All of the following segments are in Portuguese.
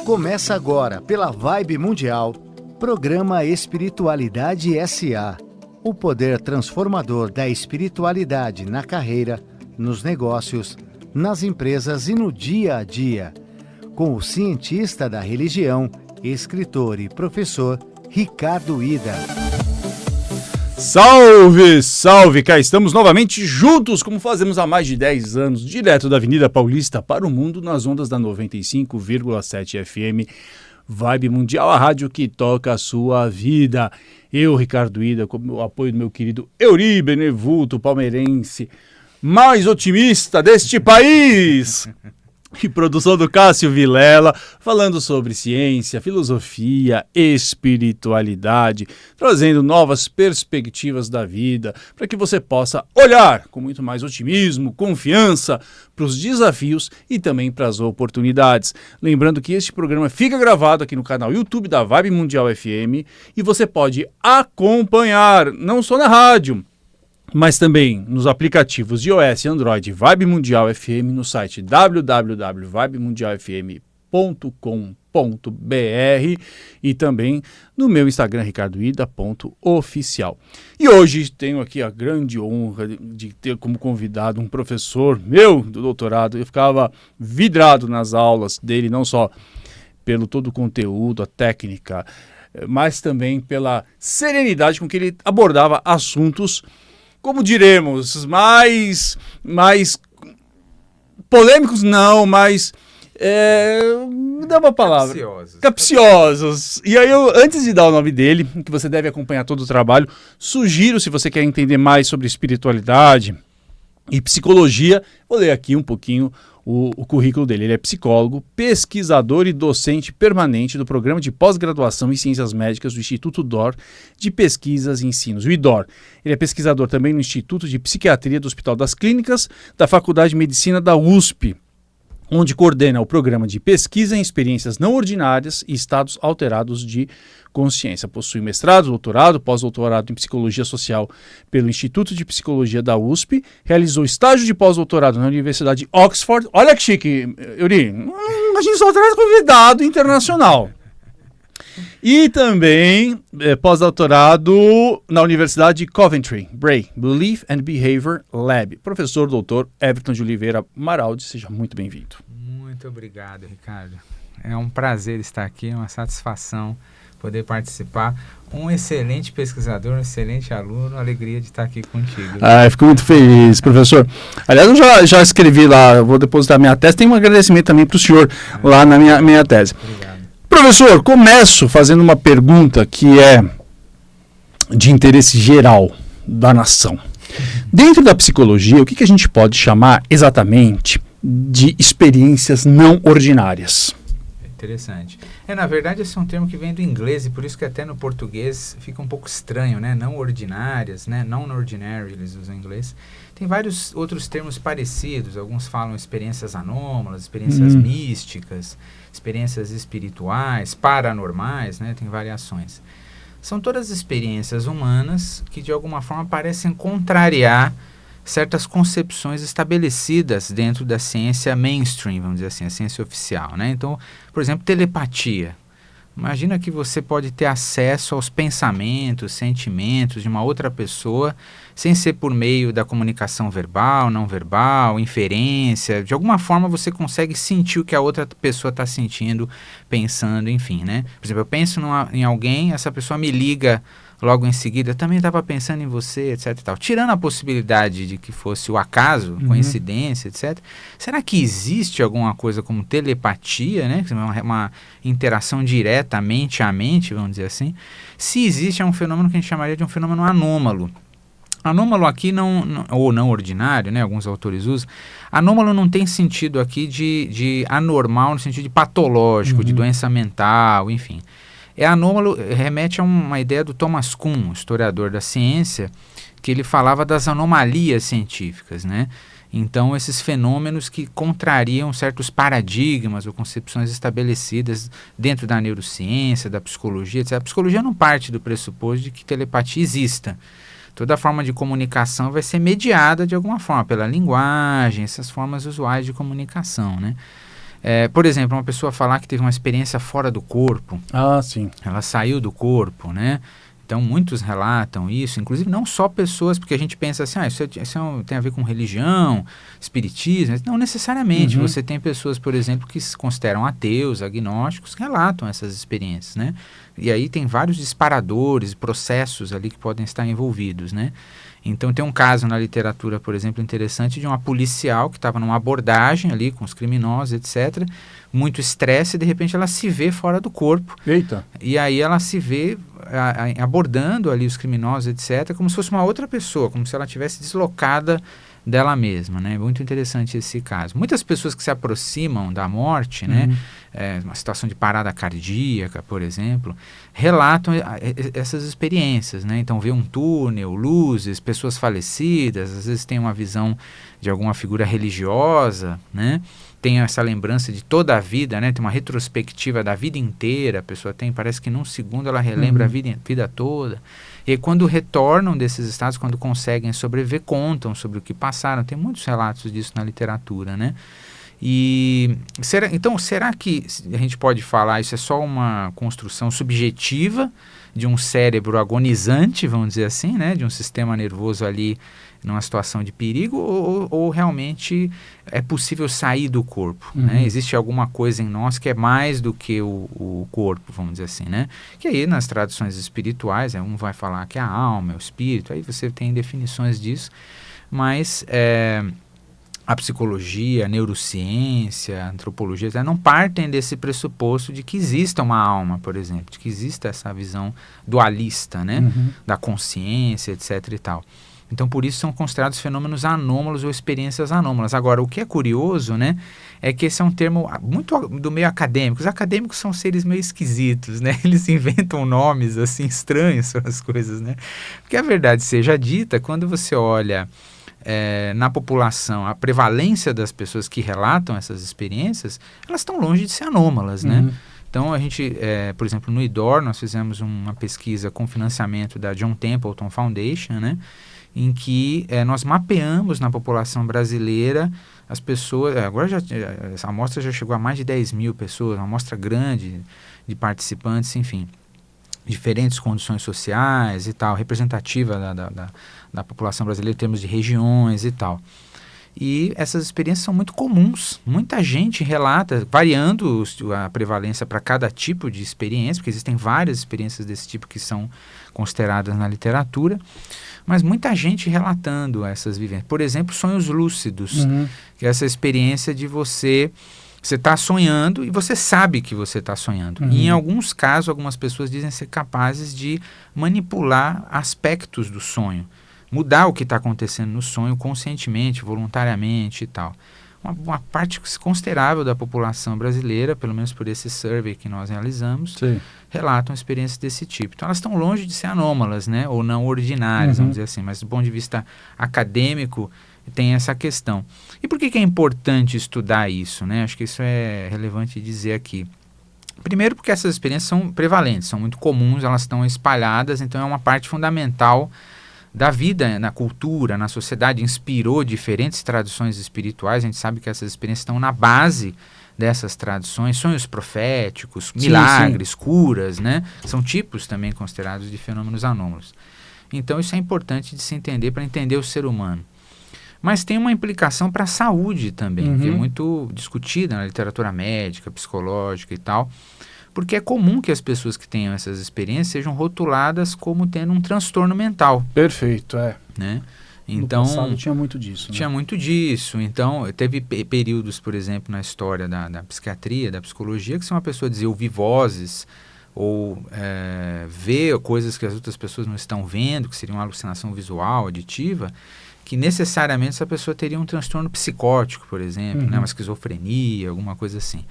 Começa agora, pela Vibe Mundial, programa Espiritualidade S.A. O poder transformador da espiritualidade na carreira, nos negócios, nas empresas e no dia a dia. Com o cientista da religião, escritor e professor, Ricardo Ida. Salve, salve! Cá estamos novamente juntos, como fazemos há mais de 10 anos, direto da Avenida Paulista para o mundo, nas ondas da 95,7 FM. Vibe Mundial, a rádio que toca a sua vida. Eu, Ricardo Ida, com o apoio do meu querido Euri Benevuto, palmeirense, mais otimista deste país. E produção do Cássio Vilela, falando sobre ciência, filosofia, espiritualidade, trazendo novas perspectivas da vida, para que você possa olhar com muito mais otimismo, confiança para os desafios e também para as oportunidades. Lembrando que este programa fica gravado aqui no canal YouTube da Vibe Mundial FM e você pode acompanhar, não só na rádio, mas também nos aplicativos de iOS e Android Vibe Mundial FM, no site www.vibemundialfm.com.br e também no meu Instagram, ricardoida.oficial. E hoje tenho aqui a grande honra de ter como convidado um professor meu do doutorado. Eu ficava vidrado nas aulas dele, não só pelo todo o conteúdo, a técnica, mas também pela serenidade com que ele abordava assuntos, como diremos, mais polêmicos não, mas me dá uma palavra. Capciosos. E aí antes de dar o nome dele, que você deve acompanhar todo o trabalho, sugiro, se você quer entender mais sobre espiritualidade e psicologia, vou ler aqui um pouquinho o currículo dele. Ele é psicólogo, pesquisador e docente permanente do Programa de Pós-Graduação em Ciências Médicas do Instituto DOR de Pesquisas e Ensinos, o IDOR. Ele é pesquisador também no Instituto de Psiquiatria do Hospital das Clínicas da Faculdade de Medicina da USP, onde coordena o programa de pesquisa em experiências não ordinárias e estados alterados de consciência. Possui mestrado, doutorado, pós-doutorado em psicologia social pelo Instituto de Psicologia da USP, realizou estágio de pós-doutorado na Universidade de Oxford. Olha que chique, Yuri, a gente só traz convidado internacional. E também pós-doutorado na Universidade de Coventry, Bray, Belief and Behavior Lab. Professor doutor Everton de Oliveira Maraldi, seja muito bem-vindo. Muito obrigado, Ricardo. É um prazer estar aqui, é uma satisfação poder participar. Um excelente pesquisador, um excelente aluno, alegria de estar aqui contigo. Fico muito feliz, professor. Aliás, eu já escrevi lá, eu vou depositar minha tese, tem um agradecimento também para o senhor lá na minha tese. Obrigado. Professor, começo fazendo uma pergunta que é de interesse geral da nação. Dentro da psicologia, o que a gente pode chamar exatamente de experiências não ordinárias? Interessante. Na verdade, esse é um termo que vem do inglês e por isso que até no português fica um pouco estranho, né? Não ordinárias, né? Non-ordinary, eles usam em inglês. Tem vários outros termos parecidos. Alguns falam experiências anômalas, experiências místicas, experiências espirituais, paranormais, né? Tem variações. São todas experiências humanas que de alguma forma parecem contrariar certas concepções estabelecidas dentro da ciência mainstream, vamos dizer assim, a ciência oficial, né? Então, por exemplo, telepatia. Imagina que você pode ter acesso aos pensamentos, sentimentos de uma outra pessoa, sem ser por meio da comunicação verbal, não verbal, inferência. De alguma forma você consegue sentir o que a outra pessoa está sentindo, pensando, enfim, né? Por exemplo, eu penso em alguém, essa pessoa me liga logo em seguida, eu também estava pensando em você, etc e tal. Tirando a possibilidade de que fosse o acaso, coincidência, etc. Será que existe alguma coisa como telepatia, né? Uma interação direta mente a mente, vamos dizer assim? Se existe, é um fenômeno que a gente chamaria de um fenômeno anômalo. Anômalo aqui ou não ordinário, né? Alguns autores usam. Anômalo não tem sentido aqui de anormal, no sentido de patológico, de doença mental, enfim. Anômalo remete a uma ideia do Thomas Kuhn, historiador da ciência, que ele falava das anomalias científicas, né? Então, esses fenômenos que contrariam certos paradigmas ou concepções estabelecidas dentro da neurociência, da psicologia, etc. A psicologia não parte do pressuposto de que telepatia exista. Toda forma de comunicação vai ser mediada de alguma forma, pela linguagem, essas formas usuais de comunicação, né? Por exemplo, uma pessoa falar que teve uma experiência fora do corpo. Ah, sim. Ela saiu do corpo, né? Então, muitos relatam isso, inclusive não só pessoas, porque a gente pensa assim, isso tem a ver com religião, espiritismo. Não necessariamente. Você tem pessoas, por exemplo, que se consideram ateus, agnósticos, que relatam essas experiências, né? E aí tem vários disparadores, processos ali que podem estar envolvidos, né? Então, tem um caso na literatura, por exemplo, interessante de uma policial que estava numa abordagem ali com os criminosos, etc., muito estresse, e de repente ela se vê fora do corpo. Eita! E aí ela se vê abordando ali os criminosos, etc., como se fosse uma outra pessoa, como se ela tivesse deslocada dela mesma, né? Muito interessante esse caso. Muitas pessoas que se aproximam da morte, né? Uma situação de parada cardíaca, por exemplo, relatam essas experiências, né? Então vê um túnel, luzes, pessoas falecidas, às vezes tem uma visão de alguma figura religiosa, né? Tem essa lembrança de toda a vida, né? Tem uma retrospectiva da vida inteira, a pessoa tem, parece que num segundo ela relembra a vida toda. E aí, quando retornam desses estados, quando conseguem sobreviver, contam sobre o que passaram. Tem muitos relatos disso na literatura, né? Então, será que a gente pode falar isso é só uma construção subjetiva de um cérebro agonizante, vamos dizer assim, né? De um sistema nervoso ali numa situação de perigo, ou realmente é possível sair do corpo, né? Existe alguma coisa em nós que é mais do que o corpo, vamos dizer assim, né? Que aí nas tradições espirituais, um vai falar que é a alma, é o espírito, aí você tem definições disso, mas a psicologia, a neurociência, a antropologia não partem desse pressuposto de que exista uma alma, por exemplo, de que exista essa visão dualista, né? Da consciência, etc. e tal. Então, por isso são considerados fenômenos anômalos ou experiências anômalas. Agora, o que é curioso, né, é que esse é um termo muito do meio acadêmico. Os acadêmicos são seres meio esquisitos, né? Eles inventam nomes, assim, estranhos para as coisas, né? Porque a verdade seja dita, quando você olha na população a prevalência das pessoas que relatam essas experiências, elas estão longe de ser anômalas, né? Então, a gente, por exemplo, no IDOR, nós fizemos uma pesquisa com financiamento da John Templeton Foundation, né? Em que nós mapeamos na população brasileira as pessoas, agora essa amostra já chegou a mais de 10 mil pessoas, uma amostra grande de participantes, enfim, diferentes condições sociais e tal, representativa da população brasileira em termos de regiões e tal. E essas experiências são muito comuns, muita gente relata, variando a prevalência para cada tipo de experiência, porque existem várias experiências desse tipo que são consideradas na literatura, mas muita gente relatando essas vivências. Por exemplo, sonhos lúcidos, que é essa experiência de você está sonhando e você sabe que você está sonhando. E em alguns casos, algumas pessoas dizem ser capazes de manipular aspectos do sonho, mudar o que está acontecendo no sonho conscientemente, voluntariamente e tal. Uma parte considerável da população brasileira, pelo menos por esse survey que nós realizamos, relatam experiências desse tipo. Então, elas estão longe de ser anômalas, né? Ou não ordinárias, vamos dizer assim. Mas, do ponto de vista acadêmico, tem essa questão. E por que é importante estudar isso, né? Acho que isso é relevante dizer aqui. Primeiro, porque essas experiências são prevalentes, são muito comuns, elas estão espalhadas, então é uma parte fundamental da vida, na cultura, na sociedade, inspirou diferentes tradições espirituais. A gente sabe que essas experiências estão na base dessas tradições, sonhos proféticos, milagres, curas, né? São tipos também considerados de fenômenos anômalos. Então isso é importante de se entender para entender o ser humano. Mas tem uma implicação para a saúde também, que é muito discutida na literatura médica, psicológica e tal, porque é comum que as pessoas que tenham essas experiências sejam rotuladas como tendo um transtorno mental. Perfeito, né? Então, no passado tinha muito disso. Tinha muito disso. Então, teve períodos, por exemplo, na história da psiquiatria, da psicologia, que se uma pessoa dizia ouvir vozes ou ver coisas que as outras pessoas não estão vendo, que seria uma alucinação visual, auditiva, que necessariamente essa pessoa teria um transtorno psicótico, por exemplo, né? Uma esquizofrenia, alguma coisa assim.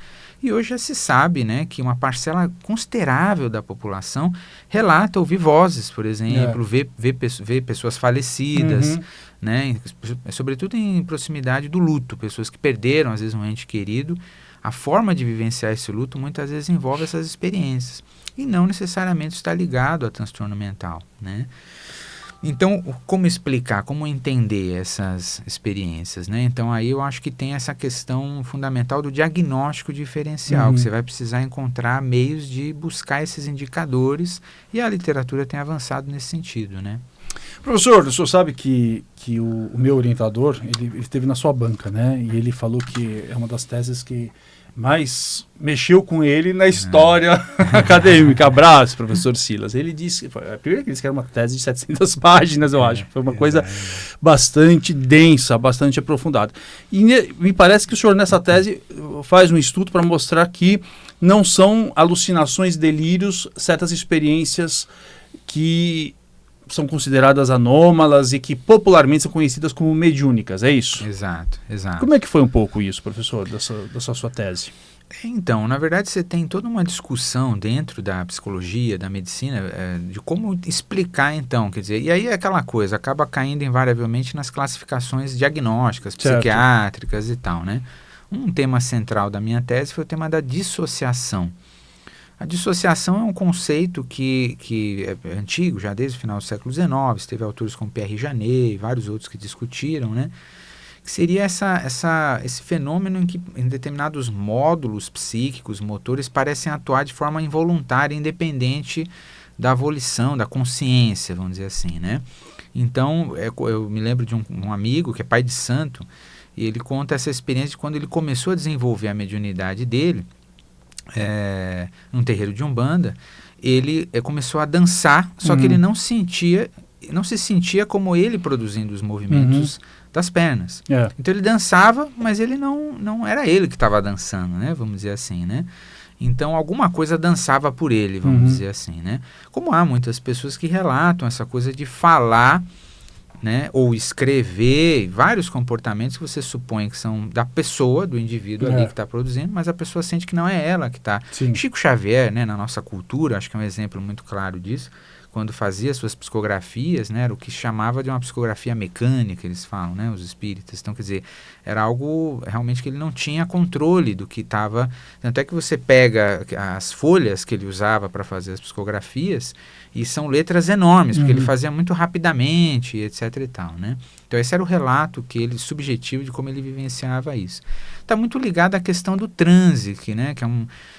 E hoje já se sabe, né, que uma parcela considerável da população relata ouvir vozes, por exemplo, ver pessoas falecidas, né, sobretudo em proximidade do luto, pessoas que perderam, às vezes, um ente querido. A forma de vivenciar esse luto muitas vezes envolve essas experiências e não necessariamente está ligado a transtorno mental, né? Então, como explicar, como entender essas experiências, né? Então, aí eu acho que tem essa questão fundamental do diagnóstico diferencial, que você vai precisar encontrar meios de buscar esses indicadores, e a literatura tem avançado nesse sentido, né? Professor, o senhor sabe que o meu orientador, ele esteve na sua banca, né? E ele falou que é uma das teses que mais mexeu com ele na história acadêmica. Abraço, professor Silas. Ele disse, primeiro que ele disse que era uma tese de 700 páginas, eu acho. Foi uma coisa bastante densa, bastante aprofundada. E me parece que o senhor nessa tese faz um estudo para mostrar que não são alucinações, delírios, certas experiências que são consideradas anômalas e que popularmente são conhecidas como mediúnicas, é isso? Exato. Como é que foi um pouco isso, professor, dessa sua tese? Então, na verdade, você tem toda uma discussão dentro da psicologia, da medicina, de como explicar, então, quer dizer, e aí é aquela coisa, acaba caindo invariavelmente nas classificações diagnósticas, psiquiátricas e tal, né? Um tema central da minha tese foi o tema da dissociação. A dissociação é um conceito que é antigo, já desde o final do século XIX, teve autores como Pierre Janet e vários outros que discutiram, né? Que seria esse fenômeno em que em determinados módulos psíquicos, motores, parecem atuar de forma involuntária, independente da volição, da consciência, vamos dizer assim, né? Então, eu me lembro de um amigo que é pai de santo, e ele conta essa experiência de quando ele começou a desenvolver a mediunidade dele, num terreiro de Umbanda, ele começou a dançar, só que ele não se sentia como ele produzindo os movimentos das pernas. Então ele dançava, mas ele não era ele que estava dançando, né? Vamos dizer assim, né? Então alguma coisa dançava por ele, vamos dizer assim, né? Como há muitas pessoas que relatam essa coisa de falar, né, ou escrever, vários comportamentos que você supõe que são da pessoa, do indivíduo ali que está produzindo, mas a pessoa sente que não é ela que está. Chico Xavier, né, na nossa cultura, acho que é um exemplo muito claro disso, quando fazia suas psicografias, né, era o que chamava de uma psicografia mecânica, eles falam, né, os espíritas. Então, quer dizer, era algo realmente que ele não tinha controle do que estava. Tanto é que você pega as folhas que ele usava para fazer as psicografias e são letras enormes, porque ele fazia muito rapidamente, etc e tal, né? Então, esse era o relato subjetivo de como ele vivenciava isso. Está muito ligado à questão do transe, né,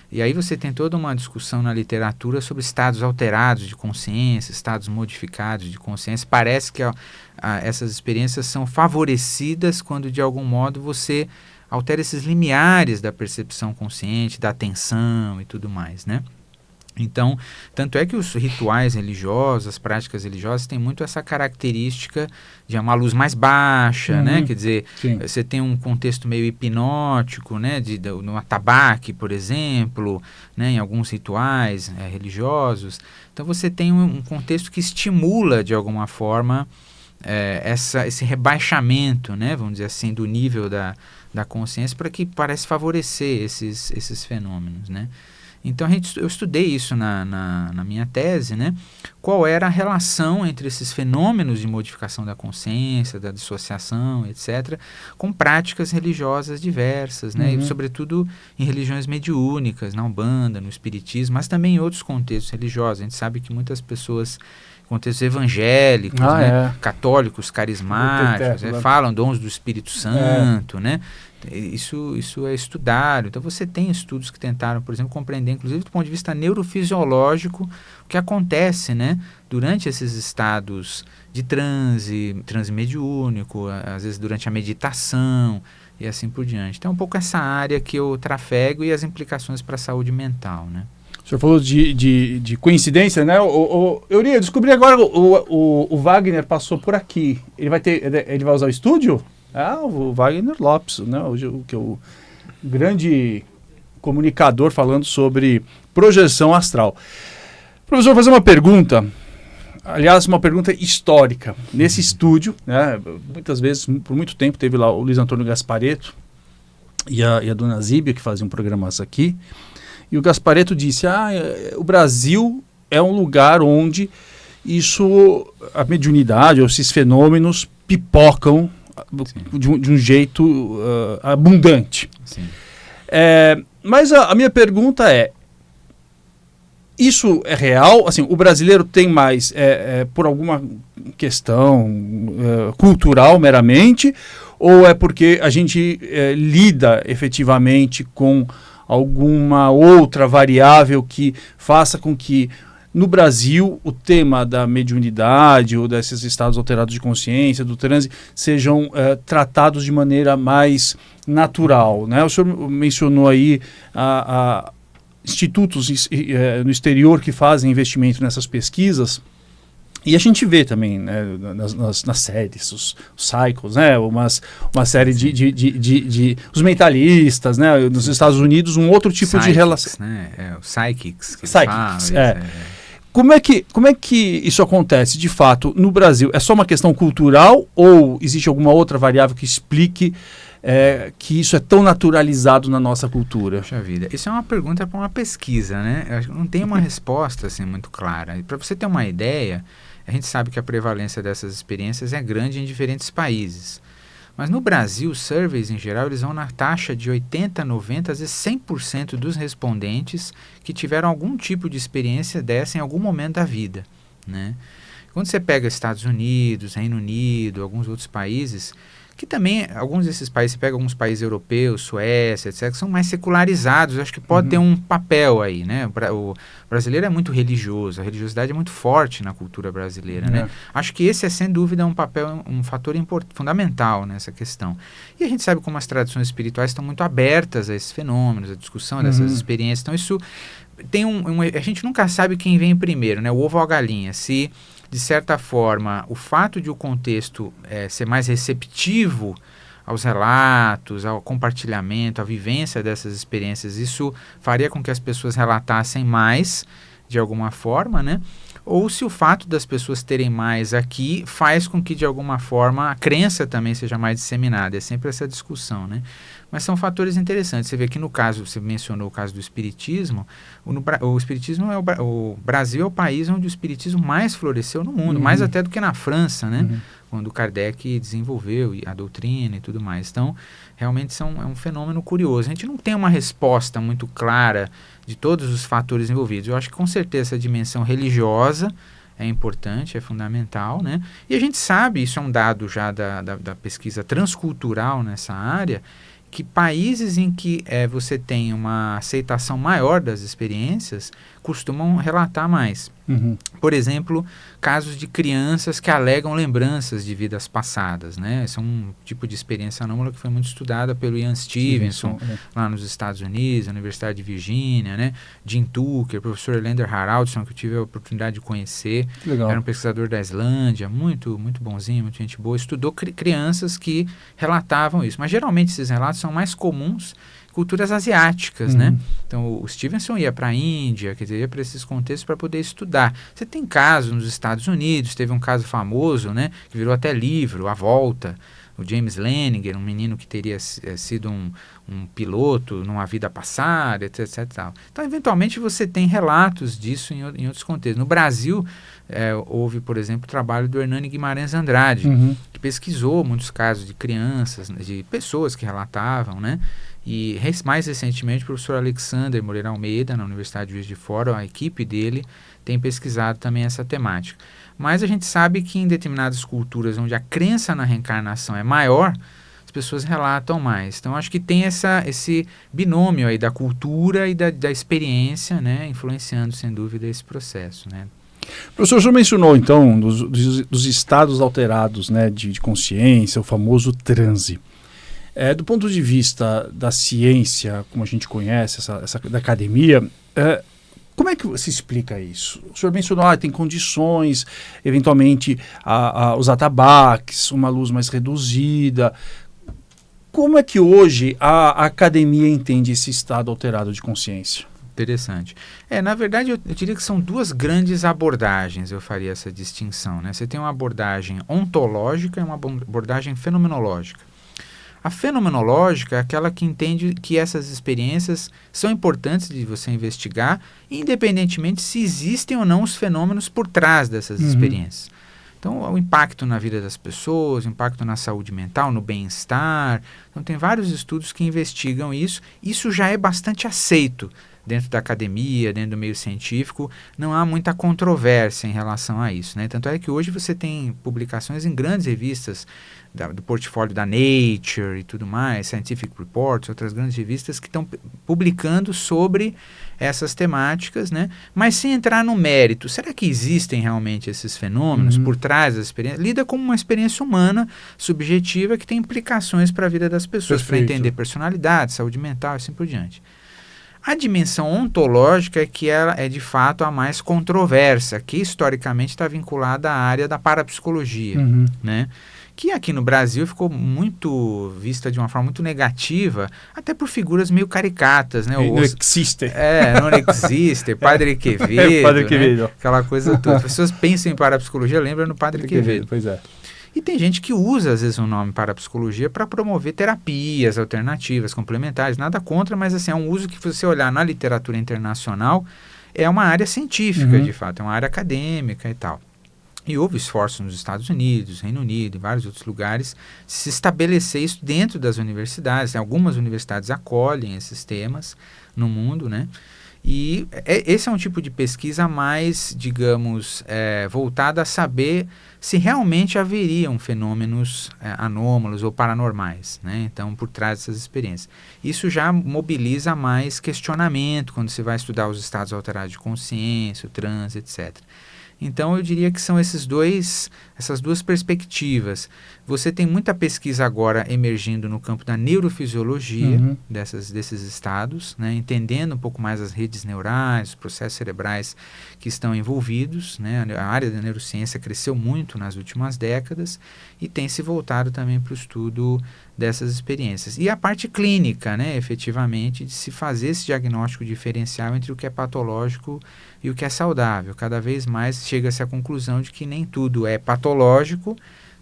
e aí você tem toda uma discussão na literatura sobre estados alterados de consciência, estados modificados de consciência. Parece que essas experiências são favorecidas quando, de algum modo, você altera esses limiares da percepção consciente, da atenção e tudo mais, né? Então, tanto é que os rituais religiosos, as práticas religiosas têm muito essa característica de uma luz mais baixa, né? Quer dizer, você tem um contexto meio hipnótico, né? No atabaque, por exemplo, né? Em alguns rituais religiosos. Então, você tem um contexto que estimula, de alguma forma, esse rebaixamento, né? Vamos dizer assim, do nível da consciência, para que parece favorecer esses fenômenos, né? Então, eu estudei isso na minha tese, né? Qual era a relação entre esses fenômenos de modificação da consciência, da dissociação, etc., com práticas religiosas diversas, né? E, sobretudo, em religiões mediúnicas, na Umbanda, no Espiritismo, mas também em outros contextos religiosos. A gente sabe que muitas pessoas, contextos evangélicos, católicos, carismáticos, falam dons do Espírito Santo, né? Isso é estudado. Então você tem estudos que tentaram, por exemplo, compreender, inclusive do ponto de vista neurofisiológico, o que acontece, né, durante esses estados de transe mediúnico, às vezes durante a meditação e assim por diante. Então é um pouco essa área que eu trafego e as implicações para a saúde mental, né? O senhor falou de coincidência, né? Eu descobri agora, o Wagner passou por aqui. Ele vai usar o estúdio? O Wagner Lopes, né? Que é o grande comunicador falando sobre projeção astral. Professor, vou fazer uma pergunta, aliás, uma pergunta histórica. Nesse estúdio, né, muitas vezes, por muito tempo, teve lá o Luiz Antônio Gasparetto e a dona Zíbia, que faziam programas aqui, e o Gasparetto disse, o Brasil é um lugar onde a mediunidade, ou esses fenômenos pipocam de um jeito abundante. Mas a minha pergunta é, isso é real? Assim, o brasileiro tem mais por alguma questão cultural meramente, ou é porque a gente lida efetivamente com alguma outra variável que faça com que no Brasil o tema da mediunidade ou desses estados alterados de consciência, do transe, sejam tratados de maneira mais natural, né? O senhor mencionou aí institutos no exterior que fazem investimento nessas pesquisas, e a gente vê também, né, nas séries, os cycles, né, uma série de os mentalistas, né, nos Estados Unidos, um outro tipo de relação. Né? Os psychics. Psychics, Como é que isso acontece, de fato, no Brasil? É só uma questão cultural ou existe alguma outra variável que explique que isso é tão naturalizado na nossa cultura? Puxa vida, isso é uma pergunta para uma pesquisa, né? Eu acho que não tem uma resposta assim, muito clara. Para você ter uma ideia, a gente sabe que a prevalência dessas experiências é grande em diferentes países. Mas no Brasil, os surveys em geral, eles vão na taxa de 80%, 90%, às vezes 100% dos respondentes que tiveram algum tipo de experiência dessa em algum momento da vida, né? Quando você pega Estados Unidos, Reino Unido, alguns outros países, que também, alguns desses países, você pega alguns países europeus, Suécia, etc., que são mais secularizados, eu acho que pode ter um papel aí, né? O brasileiro é muito religioso, a religiosidade é muito forte na cultura brasileira, né? Acho que esse é, sem dúvida, um fator fundamental nessa questão. E a gente sabe como as tradições espirituais estão muito abertas a esses fenômenos, a discussão dessas experiências, então isso tem a gente nunca sabe quem vem primeiro, né? O ovo ou a galinha, se de certa forma, o fato de o contexto ser mais receptivo aos relatos, ao compartilhamento, à vivência dessas experiências, isso faria com que as pessoas relatassem mais, de alguma forma, né? Ou se o fato das pessoas terem mais aqui faz com que, de alguma forma, a crença também seja mais disseminada. É sempre essa discussão, né? Mas são fatores interessantes. Você vê que no caso, você mencionou o caso do espiritismo, o espiritismo o Brasil é o país onde o espiritismo mais floresceu no mundo, mais até do que na França, né? Quando Kardec desenvolveu a doutrina e tudo mais. Então, realmente é um fenômeno curioso. A gente não tem uma resposta muito clara de todos os fatores envolvidos. Eu acho que com certeza essa dimensão religiosa é importante, é fundamental, né? E a gente sabe, isso é um dado já da pesquisa transcultural nessa área, que países em que você tem uma aceitação maior das experiências costumam relatar mais. Por exemplo, casos de crianças que alegam lembranças de vidas passadas, né? Esse é um tipo de experiência anômala que foi muito estudada pelo Ian Stevenson, lá nos Estados Unidos, na Universidade de Virgínia, né? Jim Tucker, professor Elander Haraldson, que eu tive a oportunidade de conhecer. Legal. Era um pesquisador da Islândia, muito, muito bonzinho, muito gente boa. Estudou crianças que relatavam isso. Mas geralmente esses relatos são mais comuns culturas asiáticas, né? Então, o Stevenson ia para a Índia, quer dizer, ia para esses contextos para poder estudar. Você tem casos nos Estados Unidos, teve um caso famoso, né? Que virou até livro, A Volta, o James Leninger, um menino que teria sido um piloto numa vida passada, etc. Tal. Então, eventualmente, você tem relatos disso em outros contextos. No Brasil, houve, por exemplo, o trabalho do Hernani Guimarães Andrade, que pesquisou muitos casos de crianças, de pessoas que relatavam, né? E mais recentemente o professor Alexander Moreira Almeida, na Universidade de Juiz de Fora, a equipe dele tem pesquisado também essa temática. Mas a gente sabe que em determinadas culturas onde a crença na reencarnação é maior, as pessoas relatam mais. Então acho que tem esse binômio aí da cultura e da experiência, né, influenciando sem dúvida esse processo, né. Professor, o senhor mencionou então dos estados alterados, né, de consciência, o famoso transe. Do ponto de vista da ciência, como a gente conhece, da academia, como é que se explica isso? O senhor mencionou, tem condições, eventualmente os atabaques, uma luz mais reduzida. Como é que hoje a academia entende esse estado alterado de consciência? Interessante. Na verdade, eu diria que são duas grandes abordagens, eu faria essa distinção, né? Você tem uma abordagem ontológica e uma abordagem fenomenológica. A fenomenológica é aquela que entende que essas experiências são importantes de você investigar, independentemente se existem ou não os fenômenos por trás dessas experiências. Então, o impacto na vida das pessoas, o impacto na saúde mental, no bem-estar. Então, tem vários estudos que investigam isso. Isso já é bastante aceito dentro da academia, dentro do meio científico, não há muita controvérsia em relação a isso, né? Tanto é que hoje você tem publicações em grandes revistas do portfólio da Nature e tudo mais, Scientific Reports, outras grandes revistas que estão publicando sobre essas temáticas, né? Mas sem entrar no mérito, será que existem realmente esses fenômenos por trás da experiência? Lida como uma experiência humana, subjetiva, que tem implicações para a vida das pessoas, para entender personalidade, saúde mental e assim por diante. A dimensão ontológica é que ela é de fato a mais controversa, que historicamente está vinculada à área da parapsicologia, né? Que aqui no Brasil ficou muito vista de uma forma muito negativa, até por figuras meio caricatas, né? Não existe. Não existe, Padre Quevedo, Padre Quevedo. Né? Aquela coisa toda. As pessoas pensam em parapsicologia, lembram no Padre Quevedo. Pois é. E tem gente que usa, às vezes, o nome parapsicologia para promover terapias alternativas, complementares, nada contra, mas assim, é um uso que, se você olhar na literatura internacional, é uma área científica, de fato, é uma área acadêmica e tal. E houve esforço nos Estados Unidos, Reino Unido e vários outros lugares de se estabelecer isso dentro das universidades. Algumas universidades acolhem esses temas no mundo, né? E esse é um tipo de pesquisa mais, digamos, voltada a saber se realmente haveriam fenômenos anômalos ou paranormais, né? Então, por trás dessas experiências. Isso já mobiliza mais questionamento quando se vai estudar os estados alterados de consciência, o transe, etc. Então, eu diria que são essas duas perspectivas. Você tem muita pesquisa agora emergindo no campo da neurofisiologia desses estados, né? Entendendo um pouco mais as redes neurais, os processos cerebrais que estão envolvidos, né? A área da neurociência cresceu muito nas últimas décadas e tem se voltado também para o estudo dessas experiências. E a parte clínica, né? Efetivamente, de se fazer esse diagnóstico diferencial entre o que é patológico e o que é saudável. Cada vez mais chega-se à conclusão de que nem tudo é patológico.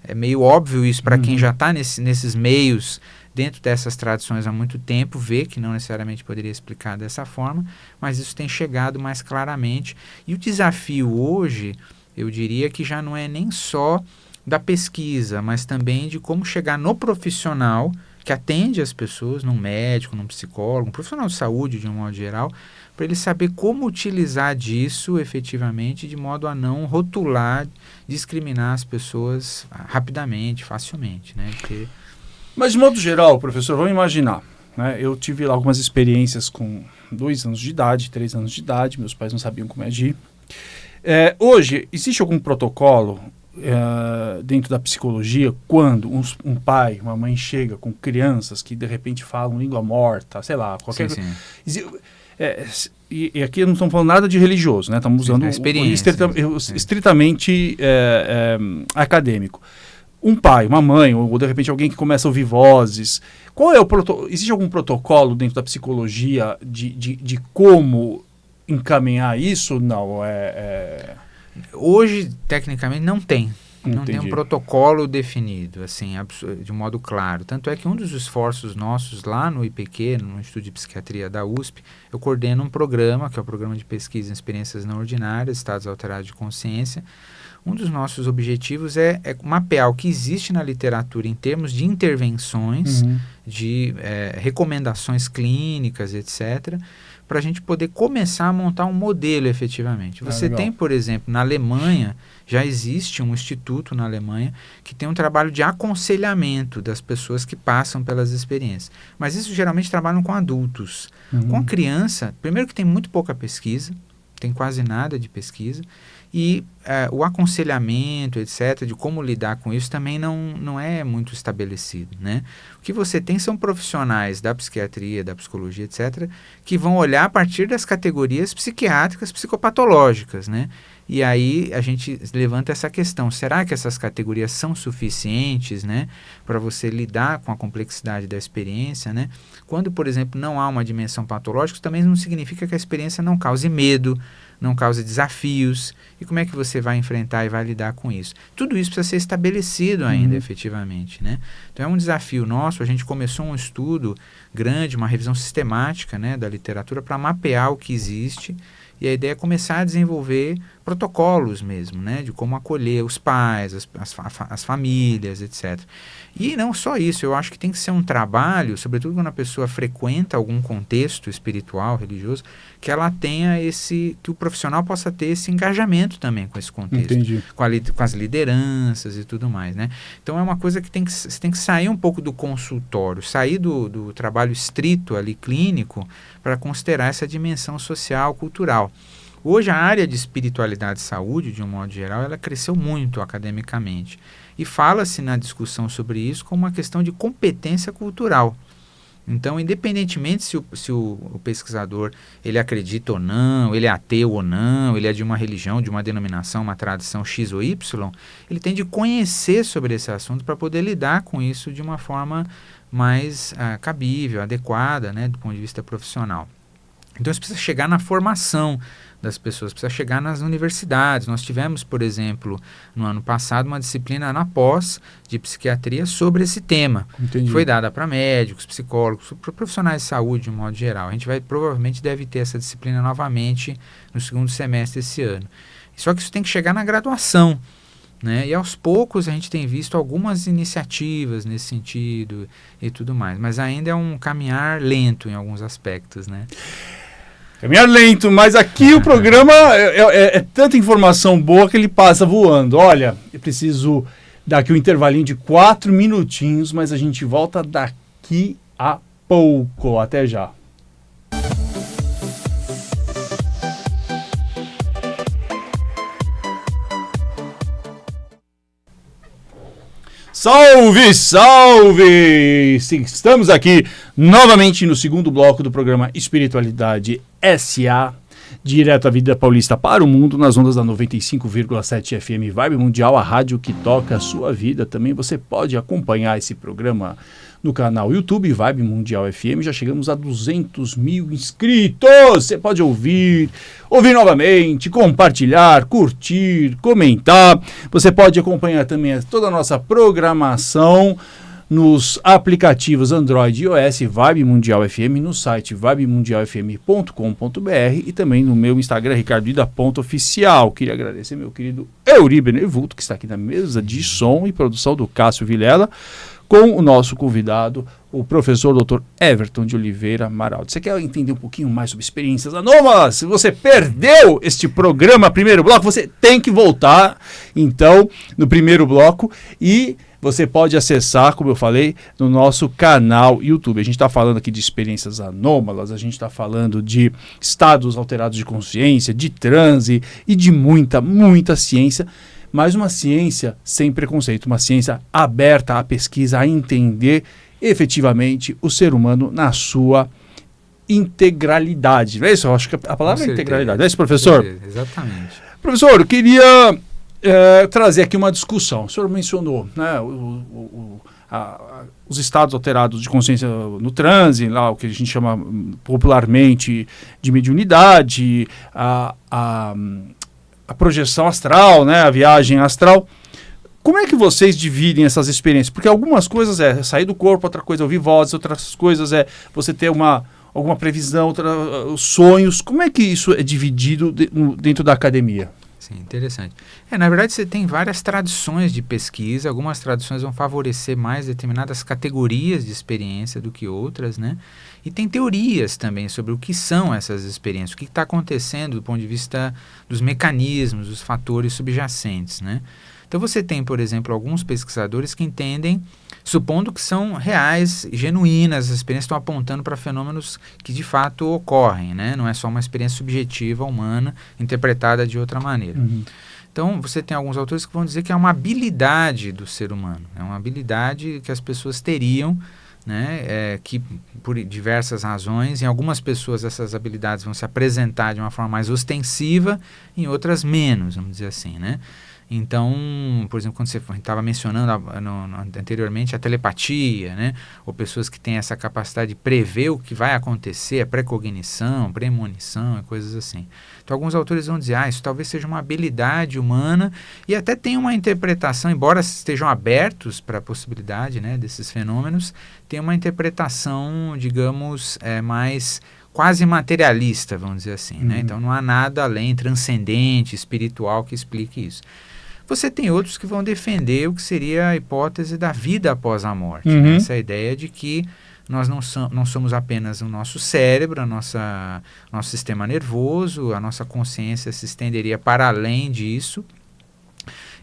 É meio óbvio isso para quem já está nesses meios, dentro dessas tradições há muito tempo, vê que não necessariamente poderia explicar dessa forma, mas isso tem chegado mais claramente. E o desafio hoje, eu diria que já não é nem só da pesquisa, mas também de como chegar no profissional que atende as pessoas, num médico, num psicólogo, um profissional de saúde de um modo geral, para ele saber como utilizar disso efetivamente, de modo a não rotular, discriminar as pessoas rapidamente, facilmente, né? Porque... Mas de modo geral, professor, vamos imaginar, né? Eu tive lá algumas experiências com 2 anos de idade, 3 anos de idade, meus pais não sabiam como agir. Hoje, existe algum protocolo dentro da psicologia quando um pai, uma mãe chega com crianças que de repente falam língua morta, sei lá, qualquer coisa. E aqui não estamos falando nada de religioso, né? Estamos usando estritamente acadêmico. Um pai, uma mãe, ou de repente alguém que começa a ouvir vozes. Qual é existe algum protocolo dentro da psicologia de como encaminhar isso? Não, Hoje, tecnicamente, não tem. Não tem um protocolo definido, assim, de modo claro. Tanto é que um dos esforços nossos lá no IPQ, no Instituto de Psiquiatria da USP, eu coordeno um programa, que é o Programa de Pesquisa em Experiências Não Ordinárias, Estados Alterados de Consciência. Um dos nossos objetivos é mapear o que existe na literatura em termos de intervenções, de recomendações clínicas, etc., para a gente poder começar a montar um modelo efetivamente. Você tem, por exemplo, na Alemanha, já existe um instituto na Alemanha que tem um trabalho de aconselhamento das pessoas que passam pelas experiências. Mas isso geralmente trabalham com adultos. Com a criança, primeiro que tem muito pouca pesquisa, tem quase nada de pesquisa, e o aconselhamento, etc., de como lidar com isso também não é muito estabelecido, né? O que você tem são profissionais da psiquiatria, da psicologia, etc., que vão olhar a partir das categorias psiquiátricas, psicopatológicas, né? E aí a gente levanta essa questão, será que essas categorias são suficientes, né, para você lidar com a complexidade da experiência, né? Quando, por exemplo, não há uma dimensão patológica, também não significa que a experiência não cause medo, não cause desafios, e como é que você vai enfrentar e vai lidar com isso? Tudo isso precisa ser estabelecido ainda, efetivamente, né? Então é um desafio nosso, a gente começou um estudo grande, uma revisão sistemática, né, da literatura para mapear o que existe E a ideia é começar a desenvolver protocolos mesmo, né, de como acolher os pais, as famílias, etc. E não só isso, eu acho que tem que ser um trabalho, sobretudo quando a pessoa frequenta algum contexto espiritual, religioso, que ela tenha que o profissional possa ter esse engajamento também com esse contexto, com as lideranças e tudo mais, né? Então é uma coisa que você tem que sair um pouco do consultório, sair do trabalho estrito ali clínico para considerar essa dimensão social, cultural. Hoje a área de espiritualidade e saúde, de um modo geral, ela cresceu muito academicamente. E fala-se na discussão sobre isso como uma questão de competência cultural. Então, independentemente se o pesquisador ele acredita ou não, ele é ateu ou não, ele é de uma religião, de uma denominação, uma tradição X ou Y, ele tem de conhecer sobre esse assunto para poder lidar com isso de uma forma mais cabível, adequada, né, do ponto de vista profissional. Então, isso precisa chegar na formação das pessoas, precisa chegar nas universidades. Nós tivemos, por exemplo, no ano passado, uma disciplina na pós de psiquiatria sobre esse tema. Entendi. Foi dada para médicos, psicólogos, para profissionais de saúde de um modo geral. A gente provavelmente deve ter essa disciplina novamente no segundo semestre desse ano. Só que isso tem que chegar na graduação, né? E aos poucos a gente tem visto algumas iniciativas nesse sentido e tudo mais, mas ainda é um caminhar lento em alguns aspectos, né? Caminhar lento, mas aqui o programa é tanta informação boa que ele passa voando. Olha, eu preciso dar aqui um intervalinho de 4 minutinhos, mas a gente volta daqui a pouco. Até já. Salve, salve! Estamos aqui novamente no segundo bloco do programa Espiritualidade SA, direto à vida paulista para o mundo, nas ondas da 95,7 FM Vibe Mundial, a rádio que toca a sua vida. Também você pode acompanhar esse programa no canal YouTube Vibe Mundial FM. Já chegamos a 200 mil inscritos. Você pode ouvir novamente, compartilhar, curtir, comentar. Você pode acompanhar também toda a nossa programação nos aplicativos Android e iOS Vibe Mundial FM, no site vibemundialfm.com.br e também no meu Instagram, ricardoida.oficial. Queria agradecer meu querido Euri Benevulto, que está aqui na mesa de som e produção do Cássio Vilela, com o nosso convidado, o professor Dr. Everton de Oliveira Maraldi. Você quer entender um pouquinho mais sobre experiências anômalas? Se você perdeu este programa, primeiro bloco, você tem que voltar, então, no primeiro bloco, e você pode acessar, como eu falei, no nosso canal YouTube. A gente está falando aqui de experiências anômalas, a gente está falando de estados alterados de consciência, de transe e de muita, muita ciência, mas uma ciência sem preconceito, uma ciência aberta à pesquisa, a entender efetivamente o ser humano na sua integralidade. Não é isso? Eu acho que a palavra é integralidade. Não é isso, professor? Exatamente. Professor, eu queria trazer aqui uma discussão. O senhor mencionou, né, os estados alterados de consciência no transe, lá, o que a gente chama popularmente de mediunidade, a projeção astral, né, a viagem astral. Como é que vocês dividem essas experiências? Porque algumas coisas é sair do corpo, outra coisa é ouvir vozes, outras coisas é você ter alguma previsão, os sonhos. Como é que isso é dividido dentro da academia? Sim, interessante. Na verdade, você tem várias tradições de pesquisa. Algumas tradições vão favorecer mais determinadas categorias de experiência do que outras, né? E tem teorias também sobre o que são essas experiências, o que está acontecendo do ponto de vista dos mecanismos, dos fatores subjacentes, né? Então você tem, por exemplo, alguns pesquisadores que entendem, supondo que são reais, genuínas, as experiências estão apontando para fenômenos que de fato ocorrem, né? Não é só uma experiência subjetiva, humana, interpretada de outra maneira. Uhum. Então você tem alguns autores que vão dizer que é uma habilidade do ser humano, é uma habilidade que as pessoas teriam, né? Que por diversas razões, em algumas pessoas essas habilidades vão se apresentar de uma forma mais ostensiva, em outras menos, vamos dizer assim, né? Então, por exemplo, quando você estava mencionando anteriormente a telepatia, né? Ou pessoas que têm essa capacidade de prever o que vai acontecer, a precognição, premonição e coisas assim. Então, alguns autores vão dizer, isso talvez seja uma habilidade humana e até tem uma interpretação, embora estejam abertos para a possibilidade, né, desses fenômenos, tem uma interpretação, digamos, mais quase materialista, vamos dizer assim, né? Então não há nada além, transcendente, espiritual, que explique isso. Você tem outros que vão defender o que seria a hipótese da vida após a morte, né? Essa ideia de que nós não somos apenas o nosso cérebro, nosso sistema nervoso, a nossa consciência se estenderia para além disso.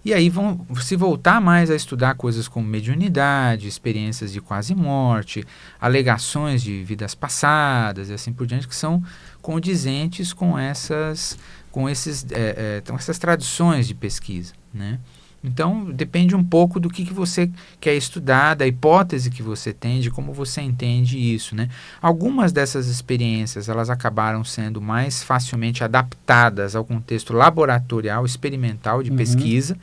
E aí vão se voltar mais a estudar coisas como mediunidade, experiências de quase morte, alegações de vidas passadas e assim por diante, que são condizentes com essas tradições de pesquisa, né? Então, depende um pouco do que você quer estudar, da hipótese que você tem, de como você entende isso, né? Algumas dessas experiências, elas acabaram sendo mais facilmente adaptadas ao contexto laboratorial, experimental de pesquisa.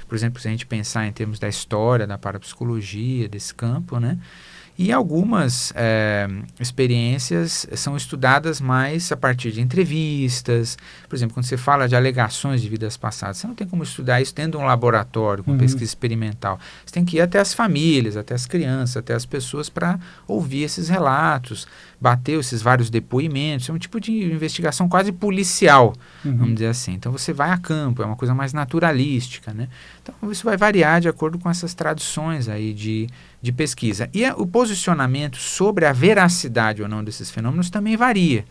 Por exemplo, se a gente pensar em termos da história, da parapsicologia, desse campo, né? E algumas experiências são estudadas mais a partir de entrevistas. Por exemplo, quando você fala de alegações de vidas passadas, você não tem como estudar isso dentro de um laboratório com pesquisa experimental. Você tem que ir até as famílias, até as crianças, até as pessoas para ouvir esses relatos, bater esses vários depoimentos. É um tipo de investigação quase policial, vamos dizer assim. Então você vai a campo, é uma coisa mais naturalística, né? Então isso vai variar de acordo com essas tradições aí de pesquisa. E o posicionamento sobre a veracidade ou não desses fenômenos também varia.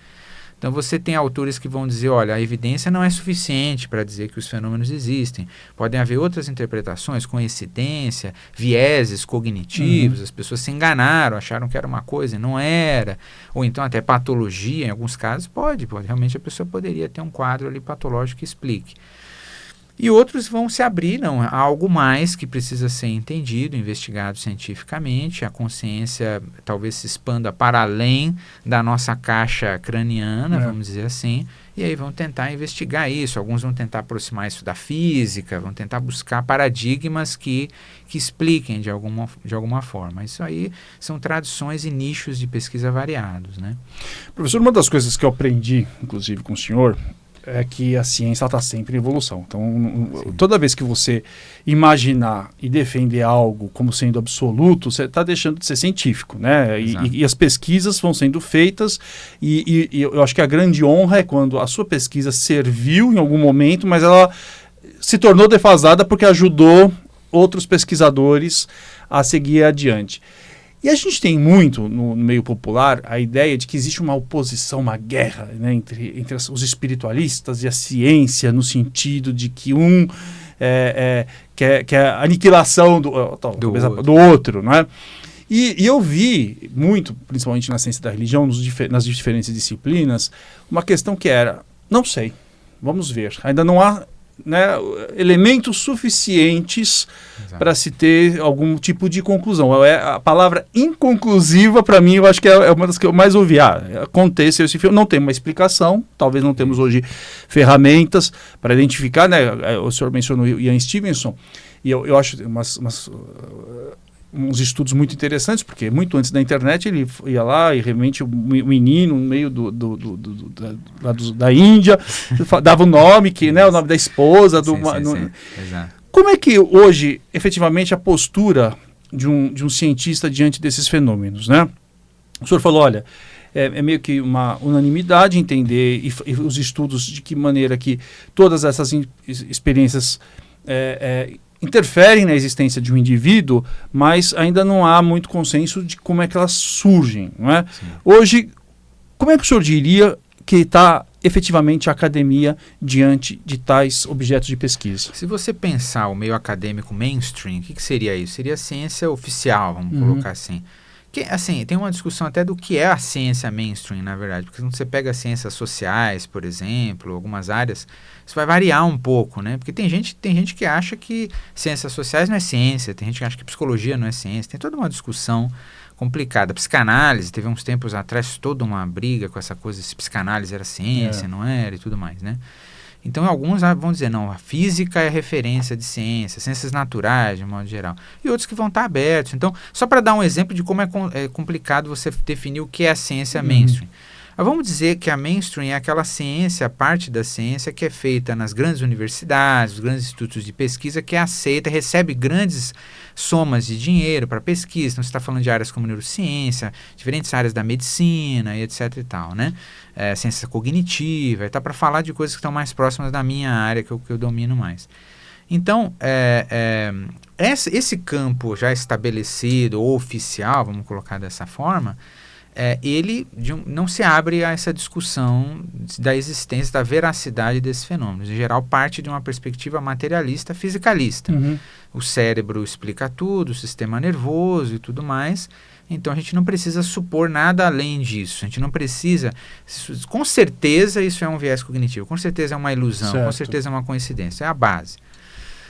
Então você tem autores que vão dizer, olha, a evidência não é suficiente para dizer que os fenômenos existem. Podem haver outras interpretações, coincidência, vieses cognitivos, as pessoas se enganaram, acharam que era uma coisa e não era. Ou então até patologia, em alguns casos pode. Realmente a pessoa poderia ter um quadro ali patológico que explique. E outros vão se abrir, não, há algo mais que precisa ser entendido, investigado cientificamente, a consciência talvez se expanda para além da nossa caixa craniana, vamos dizer assim, e aí vão tentar investigar isso. Alguns vão tentar aproximar isso da física, vão tentar buscar paradigmas que expliquem de alguma forma. Isso aí são tradições e nichos de pesquisa variados, né? Professor, uma das coisas que eu aprendi, inclusive com o senhor, é que a ciência está sempre em evolução. Então, toda vez que você imaginar e defender algo como sendo absoluto, você está deixando de ser científico, né? E as pesquisas vão sendo feitas e eu acho que a grande honra é quando a sua pesquisa serviu em algum momento, mas ela se tornou defasada porque ajudou outros pesquisadores a seguir adiante. E a gente tem muito, no meio popular, a ideia de que existe uma oposição, uma guerra, né, entre os espiritualistas e a ciência, no sentido de que quer a aniquilação do outro, não é? E eu vi muito, principalmente na ciência da religião, nas diferentes disciplinas, uma questão que era, não sei, vamos ver, ainda não há, né, elementos suficientes para se ter algum tipo de conclusão. A palavra inconclusiva, para mim, eu acho que é uma das que eu mais ouvi. Aconteceu esse filme, não tem uma explicação, talvez não temos hoje ferramentas para identificar, né? O senhor mencionou Ian Stevenson, e eu acho uns estudos muito interessantes, porque muito antes da internet ele ia lá e realmente o menino no meio da Índia dava o nome, né, o nome da esposa. Exato. Como é que hoje, efetivamente, a postura de um cientista diante desses fenômenos, né? O senhor falou, olha, é meio que uma unanimidade entender e os estudos de que maneira que todas essas experiências interferem na existência de um indivíduo, mas ainda não há muito consenso de como é que elas surgem, não é? Sim. Hoje, como é que o senhor diria que está efetivamente a academia diante de tais objetos de pesquisa? Se você pensar o meio acadêmico mainstream, o que seria isso? Seria a ciência oficial, vamos colocar assim. Que, assim, tem uma discussão até do que é a ciência mainstream, na verdade, porque quando você pega ciências sociais, por exemplo, algumas áreas, isso vai variar um pouco, né? Porque tem gente que acha que ciências sociais não é ciência, tem gente que acha que psicologia não é ciência, tem toda uma discussão complicada. Psicanálise, teve uns tempos atrás toda uma briga com essa coisa, se psicanálise era ciência, não era e tudo mais, né? Então, alguns vão dizer, não, a física é referência de ciência, ciências naturais, de modo geral. E outros que vão estar abertos. Então, só para dar um exemplo de como é complicado você definir o que é a ciência mainstream. Mas vamos dizer que a mainstream é aquela ciência, a parte da ciência que é feita nas grandes universidades, os grandes institutos de pesquisa, que é aceita, recebe grandes somas de dinheiro para pesquisa. Então, você está falando de áreas como neurociência, diferentes áreas da medicina e etc e tal, né? Ciência cognitiva, está para falar de coisas que estão mais próximas da minha área, que eu domino mais. Então, esse campo já estabelecido ou oficial, vamos colocar dessa forma, ele não se abre a essa discussão da existência, da veracidade desses fenômenos. Em geral, parte de uma perspectiva materialista, fisicalista. Uhum. O cérebro explica tudo, o sistema nervoso e tudo mais. Então, a gente não precisa supor nada além disso. A gente não precisa... Com certeza, isso é um viés cognitivo. Com certeza é uma ilusão. Certo. Com certeza é uma coincidência. É a base.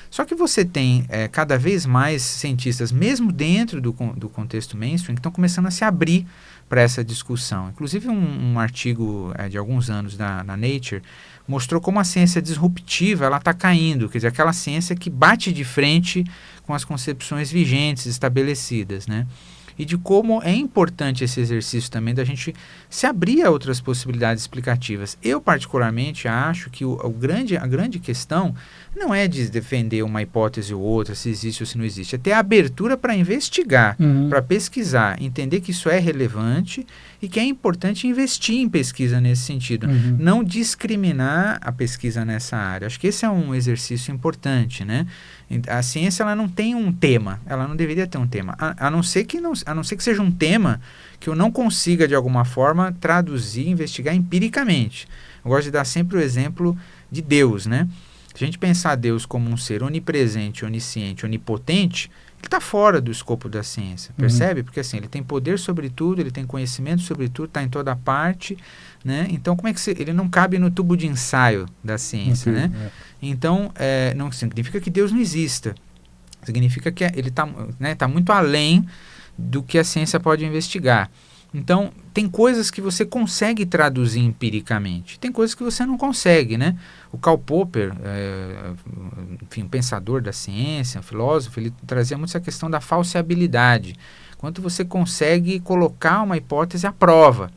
Só que você tem cada vez mais cientistas, mesmo dentro do contexto mainstream, que estão começando a se abrir para essa discussão. Inclusive, um artigo de alguns anos na Nature mostrou como a ciência disruptiva está caindo, quer dizer, aquela ciência que bate de frente com as concepções vigentes, estabelecidas, né? E de como é importante esse exercício também da gente se abrir a outras possibilidades explicativas. Eu, particularmente, acho que a grande questão não é de defender uma hipótese ou outra, se existe ou se não existe. É ter a abertura para investigar, para pesquisar, entender que isso é relevante e que é importante investir em pesquisa nesse sentido. Não discriminar a pesquisa nessa área. Acho que esse é um exercício importante, né? A ciência ela não tem um tema, ela não deveria ter um tema, a não ser que seja um tema que eu não consiga, de alguma forma, traduzir, investigar empiricamente. Eu gosto de dar sempre o exemplo de Deus, né? Se a gente pensar Deus como um ser onipresente, onisciente, onipotente, ele está fora do escopo da ciência, percebe? Porque assim, ele tem poder sobre tudo, ele tem conhecimento sobre tudo, está em toda parte, né? Então, como é que ele não cabe no tubo de ensaio da ciência, né? Então, não significa que Deus não exista, significa que ele está muito além do que a ciência pode investigar. Então, tem coisas que você consegue traduzir empiricamente, tem coisas que você não consegue, né? O Karl Popper, enfim, um pensador da ciência, um filósofo, ele trazia muito essa questão da falseabilidade. Quanto você consegue colocar uma hipótese à prova,